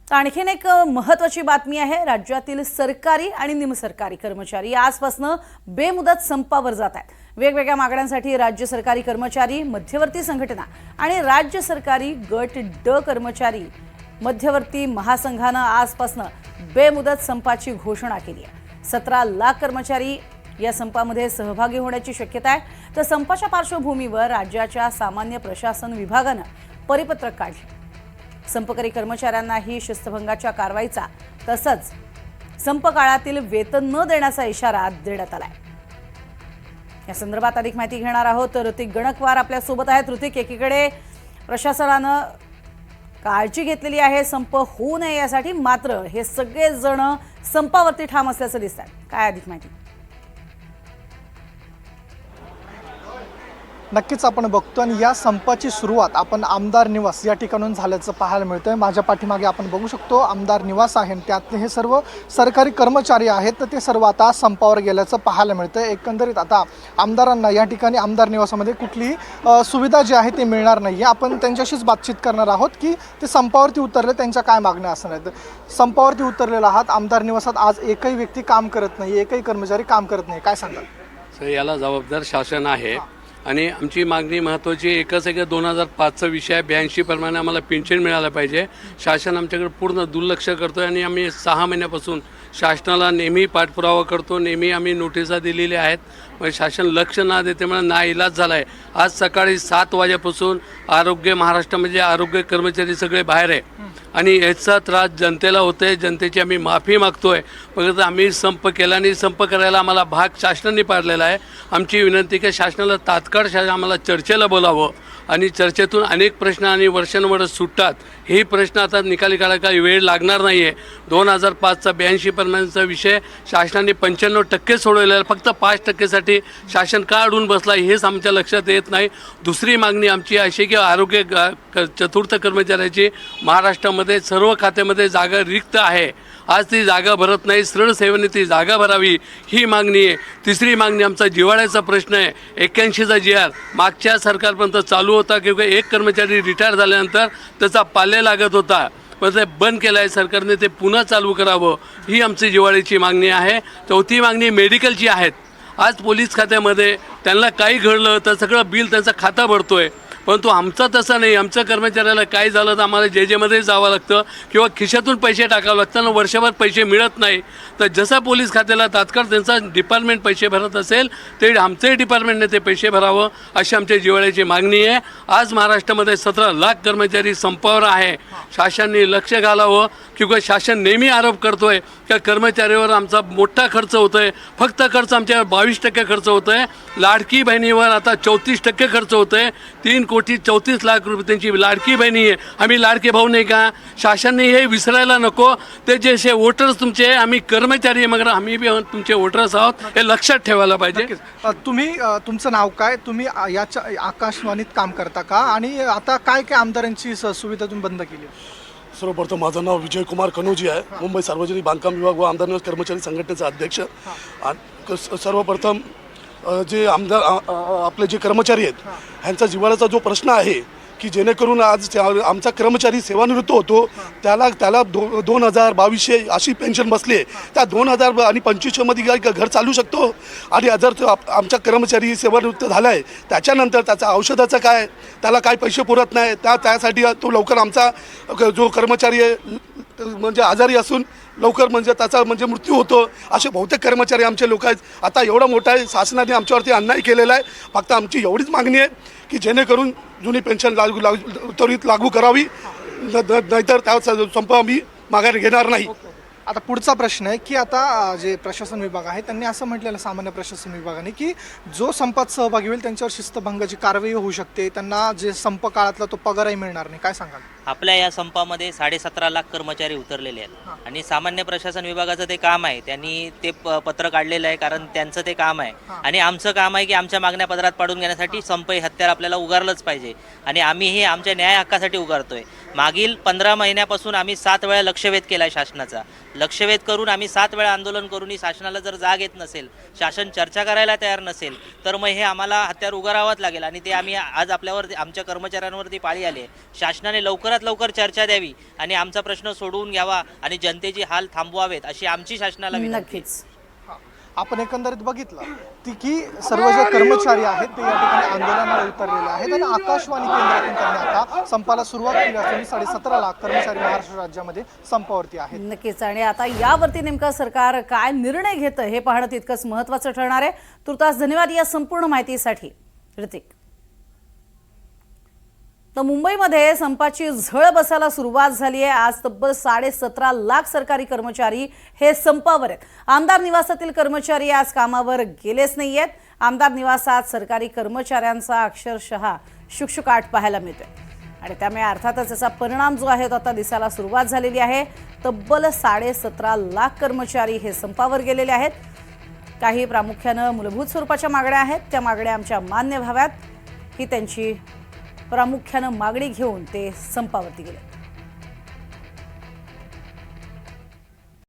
तर आणखीन एक महत्त्वाची बातमी आहे। राज्यातील सरकारी आणि निमसरकारी कर्मचारी आजपासून बेमुदत संपावर जात आहेत। वेगवेगळ्या मागण्यांसाठी राज्य सरकारी कर्मचारी, मध्यवर्ती संघटना आणि राज्य सरकारी गट ड कर्मचारी मध्यवर्ती महासंघाने आजपासून बेमुदत संपाची घोषणा केली आहे। 17 लाख कर्मचारी या संपामध्ये सहभागी होण्याची शक्यता आहे। तर संपाच्या पार्श्वभूमीवर राज्याच्या सामान्य प्रशासन विभागाने परिपत्रक काढले। संपकरी कर्मचाऱ्यांनाही शिस्तभंगाच्या कारवाईचा तसंच संप काळातील वेतन न देण्याचा इशारा देण्यात आलाय। या संदर्भात अधिक माहिती घेणार आहोत। ऋतिक गणकवार आपल्या सोबत आहेत। ऋतिक, एकीकडे प्रशासनाने काळजी घेतलेली आहे संप होऊ नये यासाठी, मात्र हे सगळे जण संपावरती ठाम असल्याचं दिसतंय, काय अधिक माहिती? नक्कीच आपण बघतो आणि या संपाची सुरुवात आपण आमदार निवास या ठिकाणून झाल्याचं पाहायला मिळतंय। माझ्या पाठीमागे आपण बघू शकतो आमदार निवास आहे, त्यातले हे सर्व सरकारी कर्मचारी आहेत, तर ते सर्व आता संपावर गेल्याचं पाहायला मिळतंय। एकंदरीत आता आमदारांना या ठिकाणी आमदार निवासामध्ये कुठलीही सुविधा जी आहे ती मिळणार नाही। आपण त्यांच्याशीच बातचीत करणार आहोत की ते संपावरती उतरले, त्यांच्या काय मागण्या असणार आहेत। संपावरती उतरलेला आहात, आमदार निवासात आज एकही व्यक्ती काम करत नाही, एकही कर्मचारी काम करत नाही, काय सांगाल? सर, याला जबाबदार शासन आहे आणि आमची मागणी महत्त्वाची एकच आहे की 2005चा विषय आहे, 82 प्रमाणे आम्हाला पेन्शन मिळालं पाहिजे। शासन आमच्याकडे पूर्ण दुर्लक्ष करतोय आणि आम्ही 6 महिन्यापासून शासनाला नेहमी पाठपुरावा करतो, नेहमी आम्ही नोटिसा दिलेल्या आहेत, पण शासन लक्ष न देते म्हणून नाइलाज झाला आहे। आज सकाळी 7 वाजेपासून आरोग्य महाराष्ट्रामध्ये आरोग्य कर्मचारी सगळे बाहेर आहे आणि याचा त्रास जनतेला होतोय। जनतेची आम्ही माफी मागतोय, फक्त आम्ही संप केला नाही, संप करायला आम्हाला भाग शासनाने पाडलेला आहे। आमची विनंती की शासनाला तात्काळ आम्हाला चर्चेला बोलावं आणि चर्चेतून अनेक प्रश्न आणि वर्षानुवर्ष सुटतात। हे प्रश्न आता निकाली काढायला काही वेळ लागणार नाही आहे। 2005चा 82 प्रमाणेचा विषय शासनाने 95% सोडवलेला आहे, फक्त 5%साठी शासन का अडून बसला हेच आमच्या लक्षात येत नाही। दुसरी मागणी आमची अशी की आरोग्य चतुर्थ कर्मचाऱ्याची महाराष्ट्रामध्ये सर्व खात्यामध्ये जागा रिक्त आहे, आज ती जागा भरत नाही, सरळ सेवेने ती जागा भरावी ही मागणी आहे। तिसरी मागणी आमचा जिव्हाळ्याचा प्रश्न आहे। 81चा GR मागच्या सरकारपर्यंत चालू होता, किंवा एक कर्मचारी रिटायर झाल्यानंतर त्याचा पाले लागत होता, पण ते बंद केलं आहे सरकारने, ते पुन्हा चालू करावं ही आमची जिव्हाळ्याची मागणी आहे। चौथी मागणी मेडिकलची आहेत। आज पोलीस खात्यामध्ये त्यांना काही घडलं तर सगळं बिल त्यांचं खाता भरतोय, परंतु आमचं तसं नाही। आमच्या कर्मचाऱ्याला काय झालं तर आम्हाला JJ जावं लागतं किंवा खिशातून पैसे टाकावं लागतं आणि वर्षभर पैसे मिळत नाही। तर जसं पोलीस खात्याला तात्काळ त्यांचा डिपार्टमेंट पैसे भरत असेल ते आमचे डिपार्टमेंटने ते पैसे भरावं अशी आमच्या जिव्हाळ्याची मागणी आहे। आज महाराष्ट्रामध्ये 17 लाख कर्मचारी संपावर आहे, शासनाने लक्ष घालावं, किंवा शासन नेहमी आरोप करतोय की कर्मचाऱ्यावर आमचा मोठा खर्च होतोय। फक्त खर्च आमच्यावर 22% खर्च होतोय, लाडकी बहिणीवर आता 34% खर्च होतोय। 3,34,00,000 रुपये त्यांची लाडकी बहिणी आहे। आम्ही लाडके भाऊ नाही का? शासनाने हे विसरायला नको। ते जे वोटर्स तुमचे, आम्ही कर्मचारी आहे मगर आम्ही बी तुमचे वोटर्स आहोत, हे लक्षात ठेवायला पाहिजे। तुम्ही तुमचं नाव काय? तुम्ही याच्या आकाशवाणीत काम करता का? आणि आता काय काय आमदारांची सुविधा तुम्ही बंद केली? सर्वप्रथम माझं नाव विजय कुमार कनोजी आहे, मुंबई सार्वजनिक बांधकाम विभाग व आमदार निवास कर्मचारी संघटनेचा अध्यक्ष। सर्वप्रथम जे आमदार आपले जे कर्मचारी आहेत ह्यांचा जिव्हाळ्याचा जो प्रश्न आहे की जेणेकरून आज आमचा कर्मचारी सेवानिवृत्त होतो, त्याला 2,000-2,200 अशी पेन्शन बसली आहे। त्या 2,000 आणि 2500 मध्ये घर चालू शकतो? आणि जर तो आमचा कर्मचारी सेवानिवृत्त झाला आहे त्याच्यानंतर त्याचा औषधाचं काय, त्याला काय पैसे पुरत नाही, त्यासाठी तो लवकर आमचा जो कर्मचारी आहे म्हणजे आजारी असून लवकर म्हणजे त्याचा म्हणजे मृत्यू होतो, असे बहुतेक कर्मचारी आमचे लोक आहेत। आता एवढा मोठा आहे, शासनाने आमच्यावरती अन्याय केलेला आहे। फक्त आमची एवढीच मागणी आहे की जेणेकरून जुनी पेन्शन त्वरित लागू करावी, नाहीतर त्या संप आम्ही माघारी घेणार नाही। आता पुढचा प्रश्न आहे की आता जे प्रशासन विभाग आहे त्यांनी असं म्हटलेलं, सामान्य प्रशासन विभागाने, की जो संपात सहभागी होईल त्यांच्यावर शिस्तभंगाची कारवाई होऊ शकते, त्यांना जे संप काळातला तो पगारही मिळणार नाही, काय सांगाल? आपल्या या संपामध्ये 17.5 लाख कर्मचारी उतरलेले आहेत आणि सामान्य प्रशासन विभागाचं ते काम आहे, त्यांनी ते पत्र काढलेलं आहे, कारण त्यांचं ते काम आहे। आणि आमचं काम आहे की आमच्या मागण्या पदरात पाडून घेण्यासाठी संप हे हत्यार आपल्याला उगारलंच पाहिजे आणि आम्ही हे आमच्या न्याय हक्कासाठी उगारतोय। मागील 15 महिन्यापासून आम्ही 7 वेळा लक्षवेध केला आहे शासनाचा। लक्षवेध करून आम्ही 7 वेळा आंदोलन करूनही शासनाला जर जाग येत नसेल, शासन चर्चा करायला तयार नसेल, तर मग हे आम्हाला हत्यार उगारावंच लागेल आणि ते आम्ही आज आपल्यावर आमच्या कर्मचाऱ्यांवरती पाळी आली आहे। शासनाने लवकरात लवकरात लवकर चर्चा द्यावी आणि आमचा प्रश्न सोडवून घ्यावा आणि जनतेची हाल थांबवावेत अशी आमची शासनाला विनंती आहे. नक्कीच. आपण एकंदरीत बघितलं की सर्व जे कर्मचारी आहेत ते या ठिकाणी आंदोलनाला उतरलेले आहेत आणि आकाशवाणी केंद्रातून त्यांनी आता संपाला सुरुवात केली असून 17.5 लाख कर्मचारी महाराष्ट्र राज्यामध्ये संपावरती आहेत. नक्कीच. आणि आता यावरती नेमकं सरकार काय निर्णय घेतं हे पाहणं तितकंच महत्त्वाचं ठरणार आहे. तुर्तास धन्यवाद या संपूर्ण माहितीसाठी ऋतिक. तर मुंबईमध्ये संपाची झळ बसायला सुरुवात झाली आहे. आज तब्बल 17.5 लाख सरकारी कर्मचारी हे संपावर आहेत. आमदार निवासातील कर्मचारी आज कामावर गेलेच नाही आहेत. आमदार निवासात सरकारी कर्मचाऱ्यांचा अक्षरशः शुकशुकाट पाहायला मिळतोय आणि त्यामुळे अर्थातच याचा परिणाम जो आहे तो आता दिसायला सुरुवात झालेली आहे. तब्बल 17.5 लाख कर्मचारी हे संपावर गेलेले आहेत. काही प्रामुख्यानं मूलभूत स्वरूपाच्या मागण्या आहेत. त्या मागण्या आमच्या मान्य व्हाव्यात ही त्यांची प्रामुख्यानं मागणी घेऊन ते संपावरती गेले.